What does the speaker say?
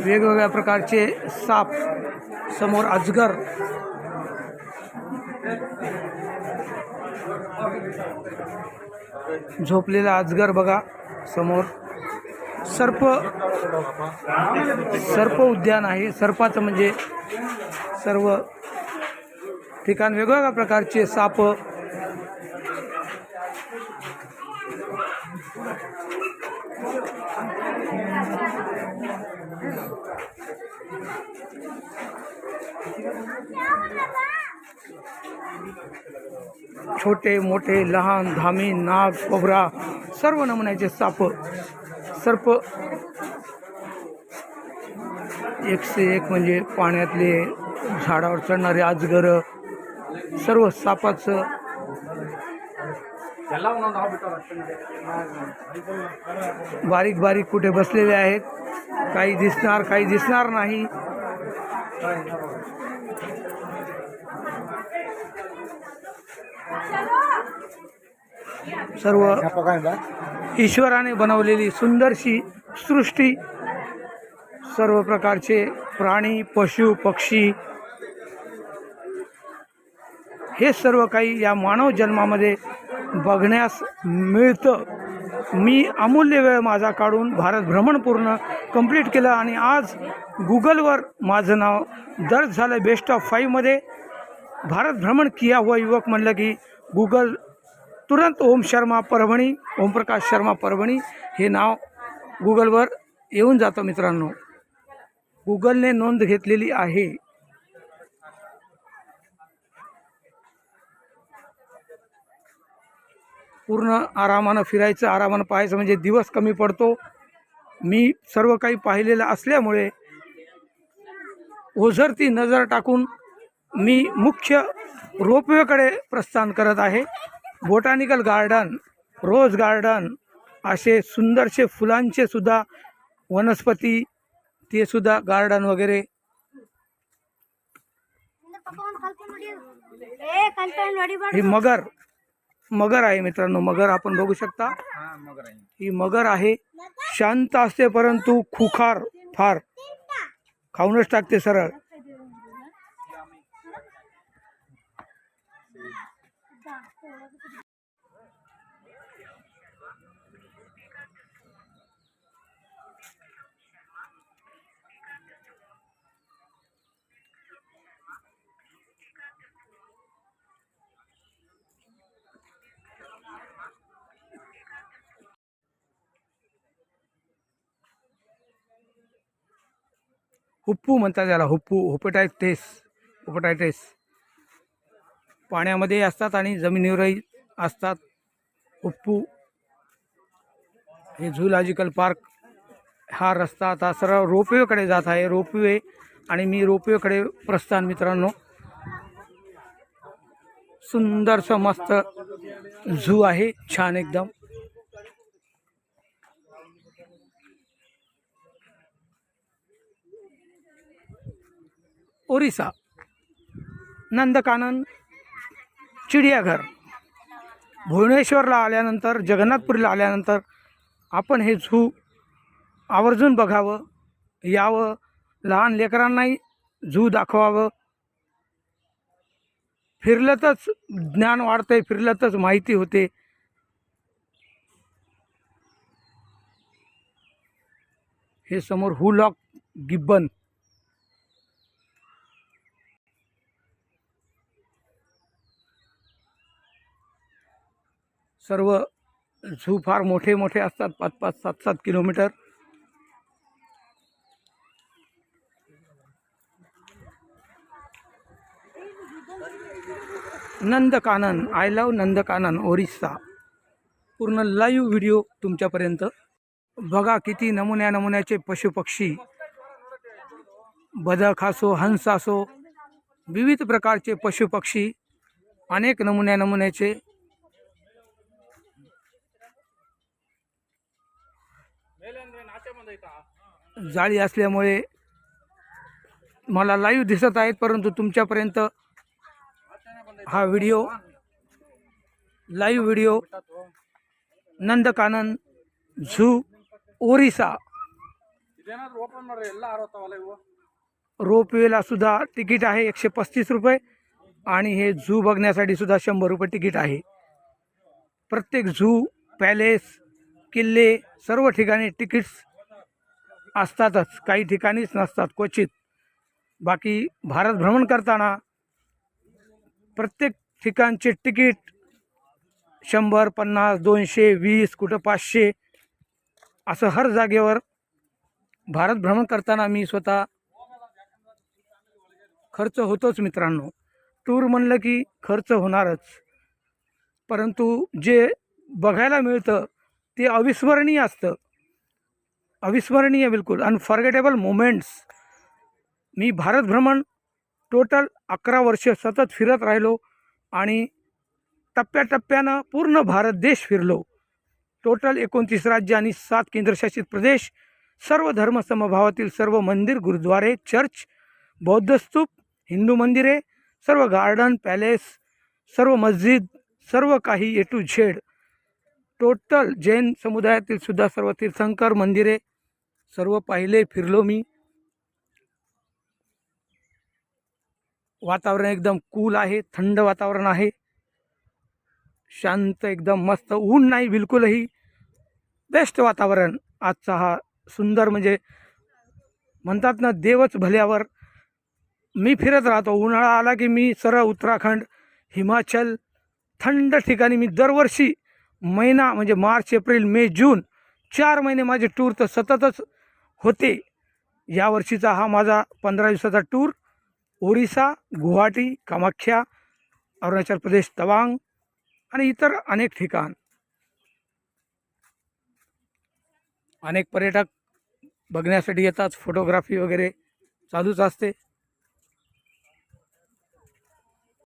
वेगवेगळ्या प्रकारचे साप, समोर अजगर, झोपलेला अजगर बघा समोर. सर्प उद्यान आहे. सर्पाचं म्हणजे सर्व ठिकाण वेगवेगळ्या प्रकारचे साप, छोटे मोठे लहान धामी नाग कोबरा सर्व नमुन्याचे साप सर्प एक से एक म्हणजे पाण्यातले झाडावर चढणारे अजगर सर्व सापाचं बारीक बारीक कुठे बसलेले आहेत. काही दिसणार काही दिसणार नाही. सर्व ईश्वराने बनवलेली सुंदरशी सृष्टी. सर्व प्रकारचे प्राणी पशु पक्षी हे सर्व काही या मानव जन्मामध्ये बघण्यास मिळतं. मी अमूल्य वेळ माझा काढून भारत भ्रमण पूर्ण कंप्लीट केलं आणि आज गुगलवर माझं नाव दर्ज झालं बेस्ट ऑफ 5मध्ये. भारत भ्रमण किया हुआ युवक म्हणलं की गुगल तुरंत ओमप्रकाश शर्मा परभणी हे नाव गुगलवर येऊन जातं. मित्रांनो, गुगलने नोंद घेतलेली आहे. पूर्ण आरामानं फिरायचं, आरामानं पाहायचं म्हणजे दिवस कमी पडतो. मी सर्व काही पाहिलेलं असल्यामुळे ओझरती नजर टाकून मी मुख्य रोपवेकडे प्रस्थान करत आहे. बोटॅनिकल गार्डन, रोज गार्डन असे सुंदरसे फुलांचे सुद्धा वनस्पती, ते सुद्धा गार्डन वगैरे. ही मगर आहे मित्रांनो. मगर आपण बघू शकता. ही मगर आहे. शांत असते परंतु खुखार फार, खाऊनच टाकते सरळ. हुप्पू म्हणतात त्याला, हुपेटायटिस पाण्यामध्ये असतात आणि जमिनीवरही असतात. हुप्पू हे झूलॉजिकल पार्क. हा रस्ता आता सरळ रोपवेकडे जात आहे. रोपवे आणि मी रोपवेकडे प्रस्थान. मित्रांनो, सुंदरसं मस्त झू आहे, छान एकदम. ओरिसा नंदकानन चिडियाघर. भुवनेश्वरला आल्यानंतर, जगन्नाथपुरीला आल्यानंतर आपण हे झू आवर्जून बघावं, यावं. लहान लेकरांनाही झू दाखवावं. फिरलंच ज्ञान वाढतंय, फिरलंच माहिती होते. हे समोर हुलॉक गिब्बन. सर्व झू फार मोठे मोठे असतात, 5-5, 7-7 kilometre. Nandankanan, I love Nandankanan Orissa. पूर्ण लाईव्ह व्हिडिओ तुमच्यापर्यंत. बघा किती नमुन्याचे पशुपक्षी, बदक असो, हंस असो, विविध प्रकारचे पशुपक्षी, अनेक नमुन्याचे. जाळी असल्यामुळे मला लाईव्ह दिसत आहेत, परंतु तुमच्यापर्यंत हा video live video Nandankanan zoo Orissa. रोपवेला सुद्धा तिकीट आहे 135 रुपये आणि हे झू बघण्यासाठी सुद्धा 100 रुपये तिकीट आहे. प्रत्येक झू, पॅलेस, किल्ले सर्व ठिकाणी तिकीट्स असतातच, काही ठिकाणीच नसतात क्वचित. बाकी भारत भ्रमण करताना प्रत्येक ठिकाणचे तिकीट 100, 50, 200, 20, कुठं 500 असं हर जागेवर भारत भ्रमण करताना मी स्वतः खर्च होतोच मित्रांनो. टूर म्हणलं की खर्च होणारच, परंतु जे बघायला मिळतं ते अविस्मरणीय असतं. अविस्मरणीय, बिलकुल अनफॉर्गेटेबल मोमेंट्स. मी भारत भ्रमण टोटल 11 वर्ष सतत फिरत राहिलो आणि टप्प्याटप्प्यानं पूर्ण भारत देश फिरलो. टोटल 29 राज्य आणि 7 केंद्रशासित प्रदेश, सर्व धर्मसमभावातील सर्व मंदिर, गुरुद्वारे, चर्च, बौद्ध स्तूप, हिंदू मंदिरे, सर्व गार्डन, पॅलेस, सर्व मस्जिद, सर्व काही ए टू झेड. टोटल जैन समुदायातील सुद्धा सर्व तीर्थंकर मंदिरे सर्व पाहिले, फिरलो मी. वातावरण एकदम कूल आहे, थंड वातावरण आहे, शांत एकदम मस्त, ऊन नाही बिलकुलही, बेस्ट वातावरण आजचा हा सुंदर. म्हणजे म्हणतात ना, देवच भल्यावर. मी फिरत राहतो, उन्हाळा आला की मी सरळ उत्तराखंड, हिमाचल, थंड ठिकाणी मी दरवर्षी महिना म्हणजे मार्च, एप्रिल, मे, जून 4 महिने माझे टूर तर सततच होते. यावर्षीचा हा माझा 15 दिवसाचा टूर. ओरिसा, गुवाहाटी, कामाख्या, अरुणाचल प्रदेश, तवांग आणि इतर अनेक ठिकाण. अनेक पर्यटक बघण्यासाठी येतात, फोटोग्राफी वगैरे चालूच असते.